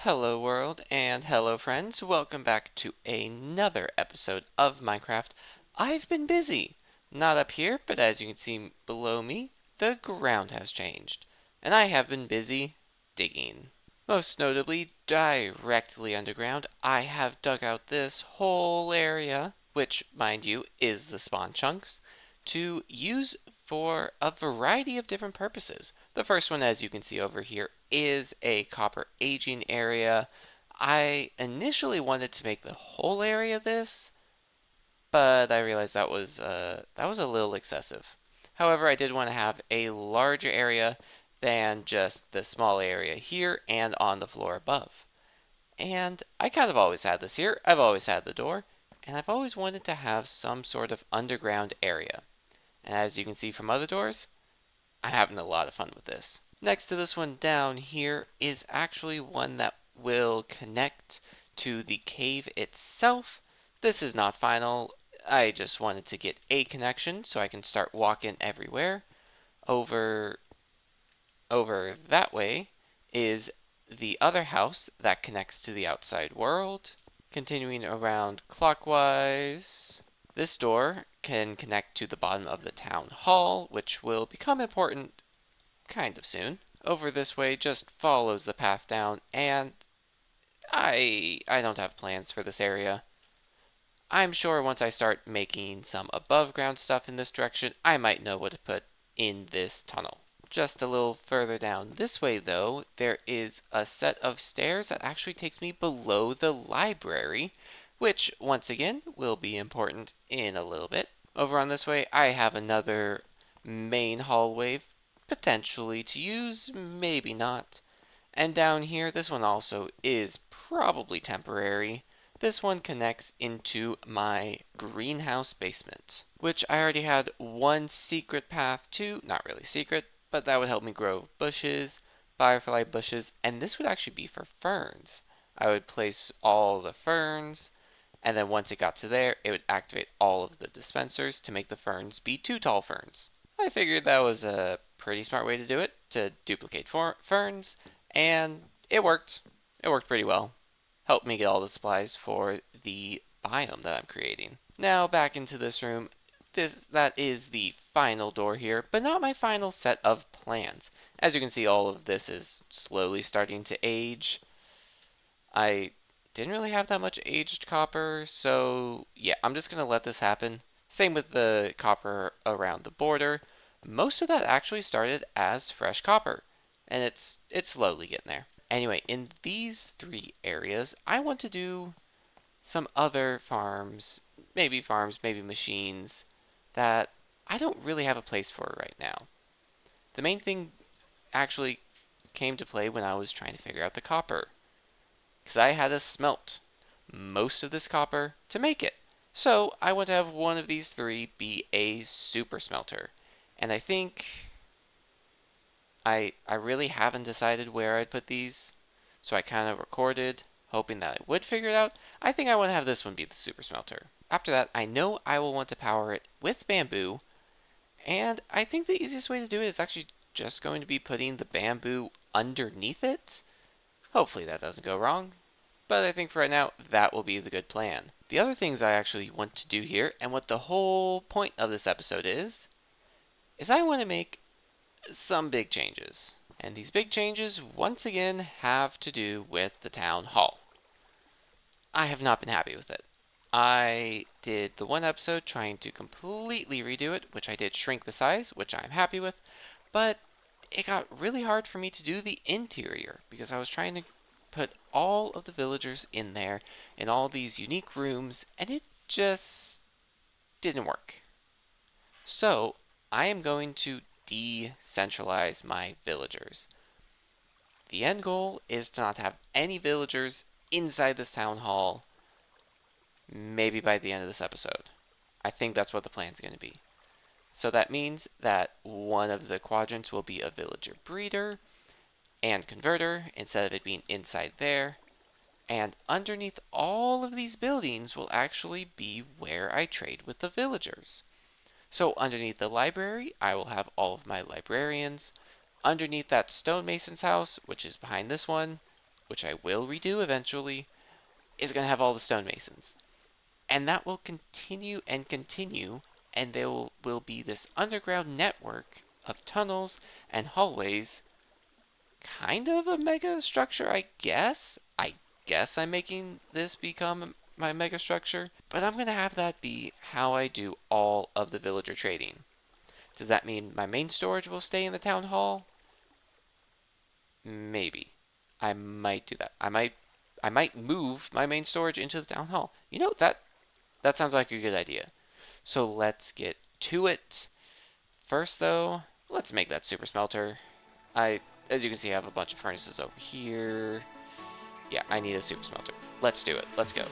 Hello world and hello friends, welcome back to another episode of Minecraft. I've been busy, not up here, but as you can see below me, the ground has changed, and I have been busy digging. Most notably, directly underground, I have dug out this whole area, which, mind you, is the spawn chunks, to use for a variety of different purposes. The first one, as you can see over here, is a copper aging area. I initially wanted to make the whole area this, but I realized that was a little excessive. However, I did want to have a larger area than just the small area here and on the floor above. And I kind of always had this here. I've always had the door, and I've always wanted to have some sort of underground area. And as you can see from other doors, I'm having a lot of fun with this. Next to this one down here is actually one that will connect to the cave itself. This is not final. I just wanted to get a connection so I can start walking everywhere. Over that way is the other house that connects to the outside world. Continuing around clockwise, this door can connect to the bottom of the town hall, which will become important kind of soon. Over this way just follows the path down, and I don't have plans for this area. I'm sure once I start making some above ground stuff in this direction, I might know what to put in this tunnel. Just a little further down this way though, there is a set of stairs that actually takes me below the library, which once again will be important in a little bit. Over on this way, I have another main hallway potentially to use, maybe not. And down here, this one also is probably temporary. This one connects into my greenhouse basement, which I already had one secret path to, not really secret, but that would help me grow bushes, firefly bushes, and this would actually be for ferns. I would place all the ferns, and then once it got to there, it would activate all of the dispensers to make the ferns be 2 tall ferns. I figured that was a pretty smart way to do it, to duplicate ferns, and it worked. It worked pretty well. Helped me get all the supplies for the biome that I'm creating. Now back into this room. That is the final door here, but not my final set of plans. As you can see, all of this is slowly starting to age. I didn't really have that much aged copper, so yeah, I'm just gonna let this happen. Same with the copper around the border. Most of that actually started as fresh copper, and it's slowly getting there. Anyway, in these 3 areas, I want to do some other farms, maybe machines that I don't really have a place for right now. The main thing actually came to play when I was trying to figure out the copper, because I had to smelt most of this copper to make it. So I want to have one of these 3 be a super smelter. And I think I really haven't decided where I'd put these, so I kind of recorded, hoping that I would figure it out. I think I want to have this one be the super smelter. After that, I know I will want to power it with bamboo, and I think the easiest way to do it is actually just going to be putting the bamboo underneath it. Hopefully that doesn't go wrong, but I think for right now, that will be the good plan. The other things I actually want to do here, and what the whole point of this episode is I want to make some big changes. And these big changes, once again, have to do with the town hall. I have not been happy with it. I did the one episode trying to completely redo it, which I did shrink the size, which I'm happy with, but it got really hard for me to do the interior because I was trying to put all of the villagers in there in all these unique rooms, and it just didn't work. So I am going to decentralize my villagers. The end goal is to not have any villagers inside this town hall, maybe by the end of this episode. I think that's what the plan's going to be. So that means that one of the quadrants will be a villager breeder and converter instead of it being inside there. And underneath all of these buildings will actually be where I trade with the villagers. So underneath the library, I will have all of my librarians. Underneath that stonemason's house, which is behind this one, which I will redo eventually, is going to have all the stonemasons. And that will continue and continue, and there will be this underground network of tunnels and hallways, kind of a mega structure, I guess. I guess I'm making this become my mega structure, but I'm going to have that be how I do all of the villager trading. Does that mean my main storage will stay in the town hall? Maybe. I might do that. I might move my main storage into the town hall. That sounds like a good idea. So let's get to it. First though, let's make that super smelter. As you can see, I have a bunch of furnaces over here. Yeah, I need a super smelter. Let's do it. Let's go.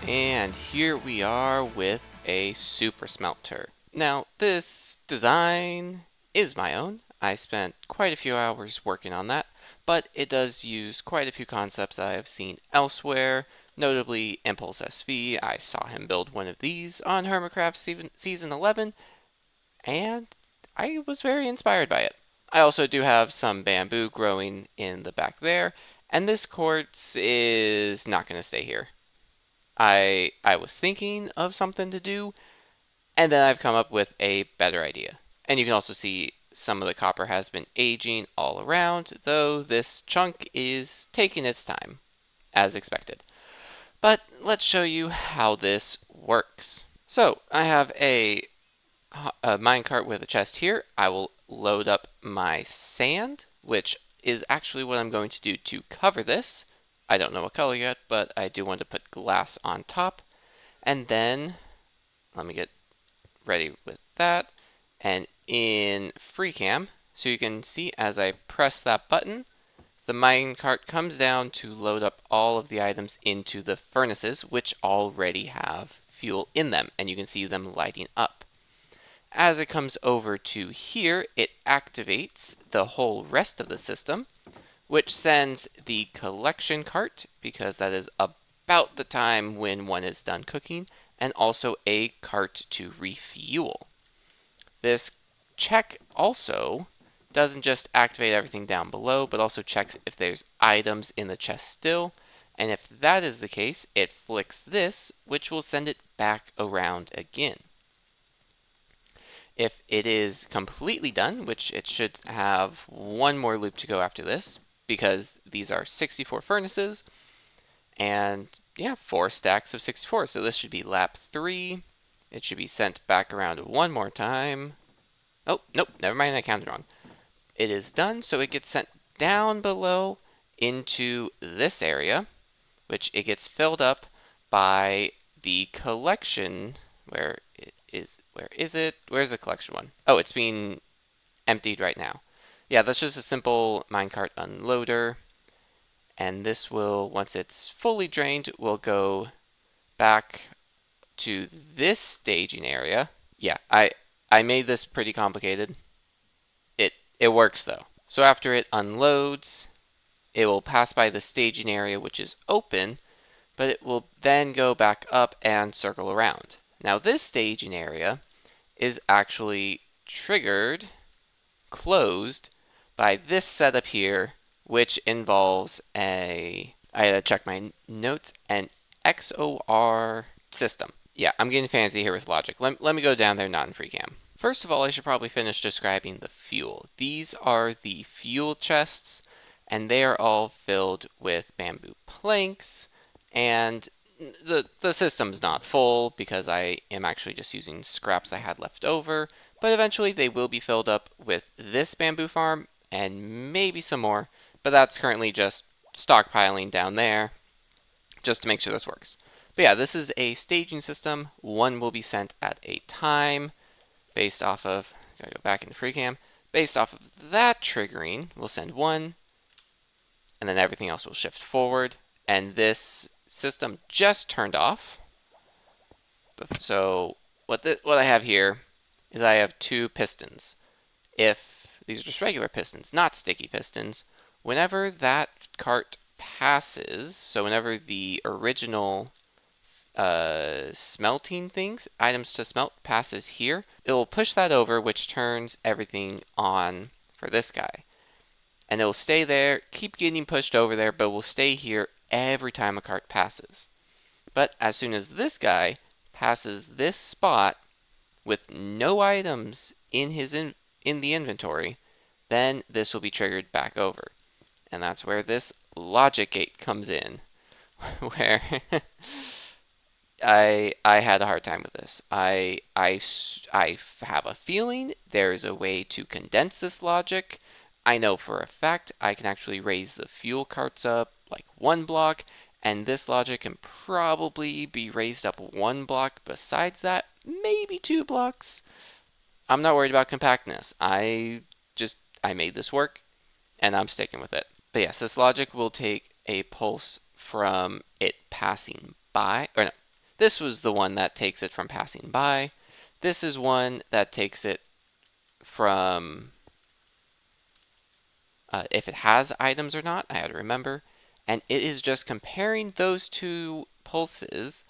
And here we are with a super smelter. Now, this design is my own. I spent quite a few hours working on that, but it does use quite a few concepts I have seen elsewhere, notably Impulse SV. I saw him build one of these on Hermitcraft Season 11, and I was very inspired by it. I also do have some bamboo growing in the back there, and this quartz is not going to stay here. I was thinking of something to do, and then I've come up with a better idea. And you can also see some of the copper has been aging all around, though this chunk is taking its time, as expected. But let's show you how this works. So I have a minecart with a chest here. I will load up my sand, which is actually what I'm going to do to cover this. I don't know what color yet, but I do want to put glass on top. And then, let me get ready with that. And in FreeCam, so you can see as I press that button, the minecart comes down to load up all of the items into the furnaces, which already have fuel in them, and you can see them lighting up. As it comes over to here, it activates the whole rest of the system, which sends the collection cart, because that is about the time when one is done cooking, and also a cart to refuel. This check also doesn't just activate everything down below, but also checks if there's items in the chest still, and if that is the case, it flicks this, which will send it back around again. If it is completely done, which it should have one more loop to go after this, because these are 64 furnaces, and yeah, 4 stacks of 64, so this should be lap 3. It should be sent back around one more time. Oh, nope, never mind, I counted wrong. It is done, so it gets sent down below into this area, which it gets filled up by the collection. Where is it? Where's the collection one? Oh, it's being emptied right now. Yeah, that's just a simple minecart unloader. And this will, once it's fully drained, will go back to this staging area. Yeah, I made this pretty complicated. It works though. So after it unloads, it will pass by the staging area, which is open, but it will then go back up and circle around. Now this staging area is actually closed by this setup here, which involves I had to check my notes, an XOR system. Yeah, I'm getting fancy here with logic. Let me go down there, not in FreeCam. First of all, I should probably finish describing the fuel. These are the fuel chests, and they are all filled with bamboo planks, and the system's not full because I am actually just using scraps I had left over, but eventually they will be filled up with this bamboo farm and maybe some more, but that's currently just stockpiling down there just to make sure this works. But yeah, this is a staging system. One will be sent at a time based off of, gotta go back into FreeCam, based off of that triggering, we'll send one, and then everything else will shift forward. And this system just turned off. So what I have here is I have two pistons. If these are just regular pistons, not sticky pistons, whenever that cart passes, so whenever the original smelting things, items to smelt, passes here, it will push that over, which turns everything on for this guy. And it will stay there, keep getting pushed over there, but will stay here every time a cart passes. But as soon as this guy passes this spot with no items in the inventory, then this will be triggered back over. And that's where this logic gate comes in, where I had a hard time with this. I have a feeling there is a way to condense this logic. I know for a fact I can actually raise the fuel carts up like 1 block, and this logic can probably be raised up 1 block besides that, maybe 2 blocks. I'm not worried about compactness. I made this work, and I'm sticking with it. But yes, this logic will take a pulse from it passing by, or no, this was the one that takes it from passing by. This is one that takes it from if it has items or not, I had to remember. And it is just comparing those two pulses,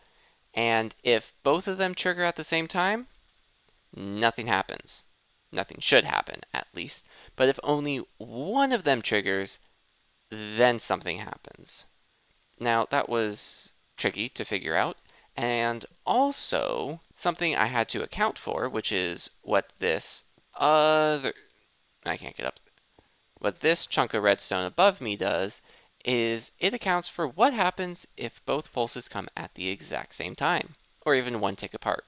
and if both of them trigger at the same time, nothing happens. Nothing should happen, at least. But if only one of them triggers, then something happens. Now, that was tricky to figure out, and also something I had to account for, which is what this other... I can't get up. What this chunk of redstone above me does is it accounts for what happens if both pulses come at the exact same time, or even 1 tick apart.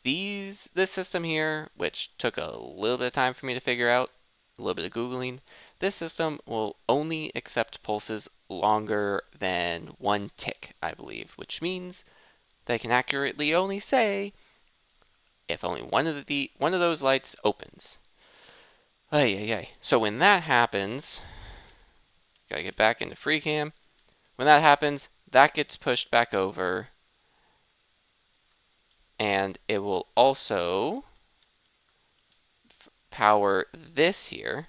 This system here, which took a little bit of time for me to figure out, a little bit of Googling, this system will only accept pulses longer than 1 tick, I believe, which means they can accurately only say if only one of those lights opens. Ay. So when that happens, gotta get back into free cam. When that happens, that gets pushed back over, and it will also power this here.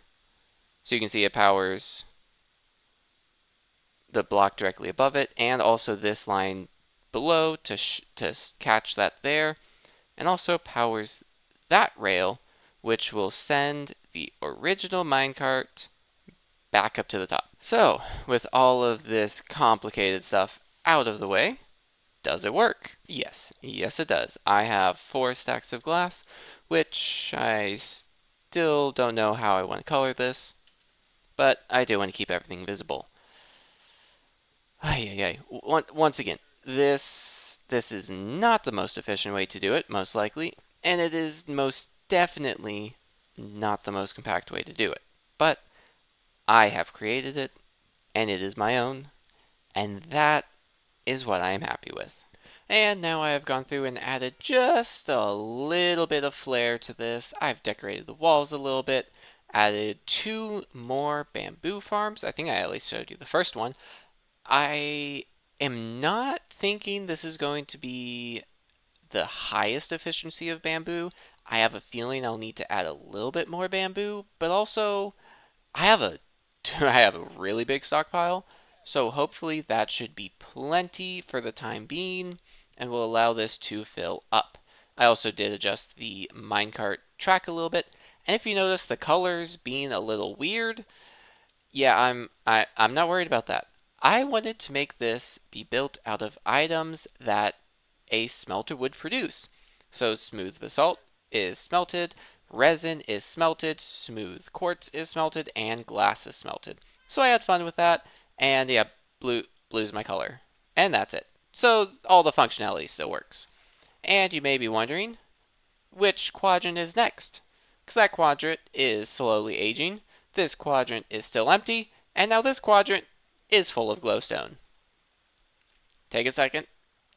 So you can see it powers the block directly above it, and also this line below to catch that there, and also powers that rail, which will send the original minecart back up to the top. So, with all of this complicated stuff out of the way, does it work? Yes it does. I have 4 stacks of glass, which I still don't know how I want to color this, but I do want to keep everything visible. Once again, this is not the most efficient way to do it, most likely, and it is most definitely not the most compact way to do it. But I have created it, and it is my own, and that is what I am happy with. And now I have gone through and added just a little bit of flair to this. I've decorated the walls a little bit, added 2 more bamboo farms. I think I at least showed you the first one. I am not thinking this is going to be the highest efficiency of bamboo. I have a feeling I'll need to add a little bit more bamboo, but also I have a really big stockpile, so hopefully that should be plenty for the time being and will allow this to fill up. I also did adjust the minecart track a little bit, and if you notice the colors being a little weird, yeah, I'm not worried about that. I wanted to make this be built out of items that a smelter would produce. So smooth basalt is smelted, resin is smelted, smooth quartz is smelted, and glass is smelted. So I had fun with that, and yeah, blue's my color. And that's it. So all the functionality still works. And you may be wondering, which quadrant is next? Because that quadrant is slowly aging, this quadrant is still empty, and now this quadrant is full of glowstone. Take a second,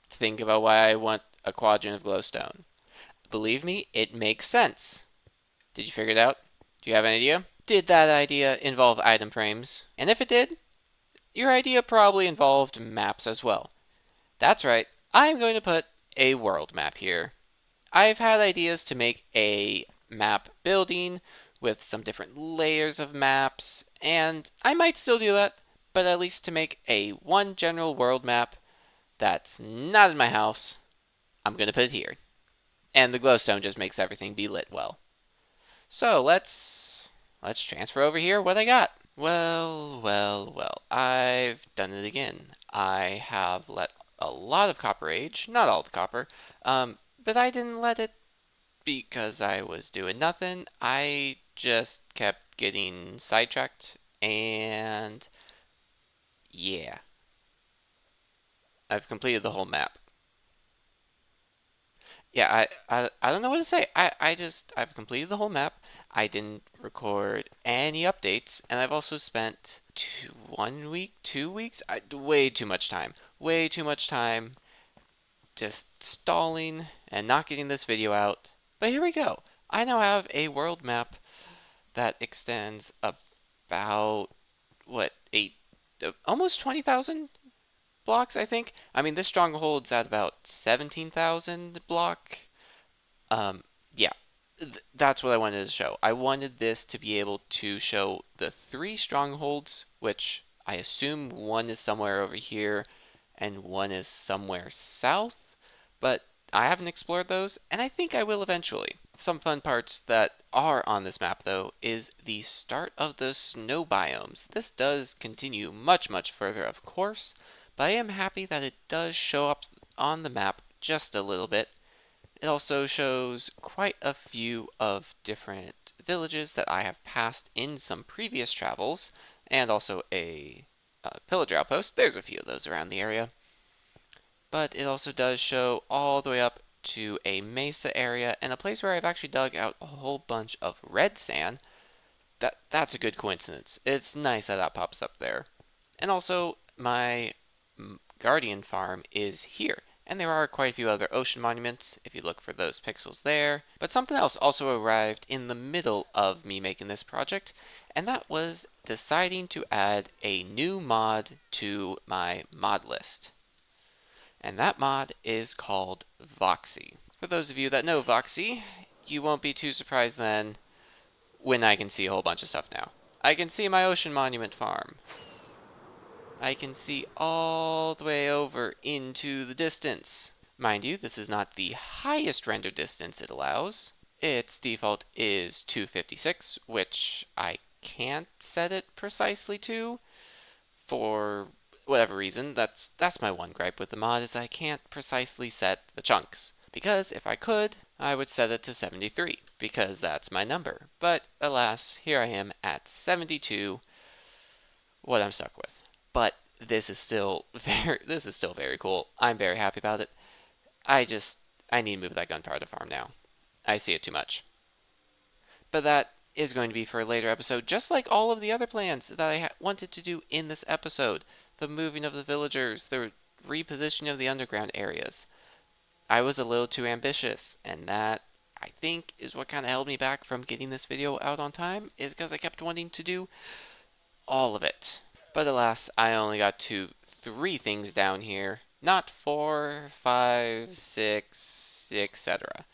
think about why I want a quadrant of glowstone. Believe me, it makes sense. Did you figure it out? Do you have an idea? Did that idea involve item frames? And if it did, Your idea probably involved maps as well. That's right, I'm going to put a world map here. I've had ideas to make a map building with some different layers of maps, and I might still do that, but at least to make a one general world map that's not in my house, I'm going to put it here. And the glowstone just makes everything be lit well. So let's transfer over here what I got. Well, I've done it again. I have let a lot of copper age, not all the copper, but I didn't let it because I was doing nothing. I just kept getting sidetracked, and yeah, I've completed the whole map. Yeah, I don't know what to say. I've completed the whole map. I didn't record any updates, and I've also spent 1 week, 2 weeks, way too much time. Way too much time just stalling and not getting this video out. But here we go. I now have a world map that extends about what, almost 20,000 blocks, I think. I mean, this stronghold's at about 17,000 block. Um, yeah, that's what I wanted to show. I wanted this to be able to show the three strongholds, which I assume one is somewhere over here and one is somewhere south, but I haven't explored those, and I think I will eventually. Some fun parts that are on this map, though, is the start of the snow biomes. This does continue much further, of course, but I am happy that it does show up on the map just a little bit. It also shows quite a few of different villages that I have passed in some previous travels, and also a pillager outpost. There's a few of those around the area. But it also does show all the way up to a mesa area and a place where I've actually dug out a whole bunch of red sand. That's a good coincidence. It's nice that that pops up there. And also, my guardian farm is here. And there are quite a few other ocean monuments if you look for those pixels there. But something else also arrived in the middle of me making this project, and that was deciding to add a new mod to my mod list. And that mod is called Voxy. For those of you that know Voxy, you won't be too surprised then when I can see a whole bunch of stuff now. I can see my ocean monument farm. I can see all the way over into the distance. Mind you, this is not the highest render distance it allows. Its default is 256, which I can't set it precisely to for whatever reason. That's my one gripe with the mod, is I can't precisely set the chunks. Because if I could, I would set it to 73, because that's my number. But alas, here I am at 72, what I'm stuck with. But this is still very cool. I'm very happy about it. I need to move that gunpowder farm now. I see it too much. But that is going to be for a later episode, just like all of the other plans that I wanted to do in this episode. The moving of the villagers, the repositioning of the underground areas. I was a little too ambitious, and that, I think, is what kind of held me back from getting this video out on time, is because I kept wanting to do all of it. But alas, I only got to 3 things down here, not 4, 5, 6, etc.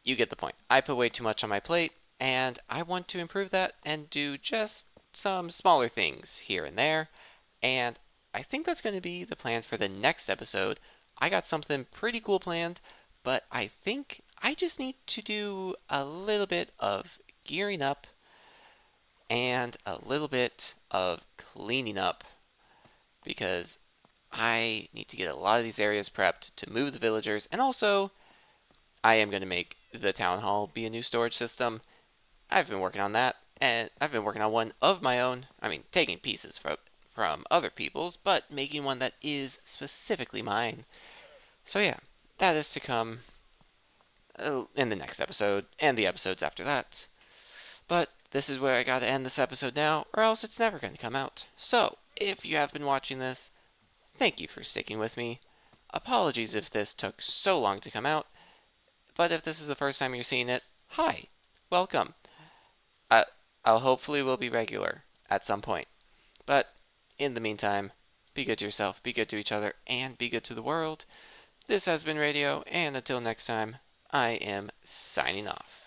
You get the point. I put way too much on my plate, and I want to improve that and do just some smaller things here and there. And I think that's going to be the plan for the next episode. I got something pretty cool planned, but I think I just need to do a little bit of gearing up and a little bit of cleaning up, because I need to get a lot of these areas prepped to move the villagers, and also I am going to make the town hall be a new storage system. I've been working on that, and I've been working on one of my own. I mean, taking pieces from other people's, but making one that is specifically mine. So yeah, that is to come in the next episode and the episodes after that. But this is where I gotta end this episode now, or else it's never going to come out. So, if you have been watching this, thank you for sticking with me. Apologies if this took so long to come out, but if this is the first time you're seeing it, hi, welcome. I, I'll hopefully will be regular at some point. But In the meantime, be good to yourself, be good to each other, and be good to the world. This has been Radio, and until next time, I am signing off.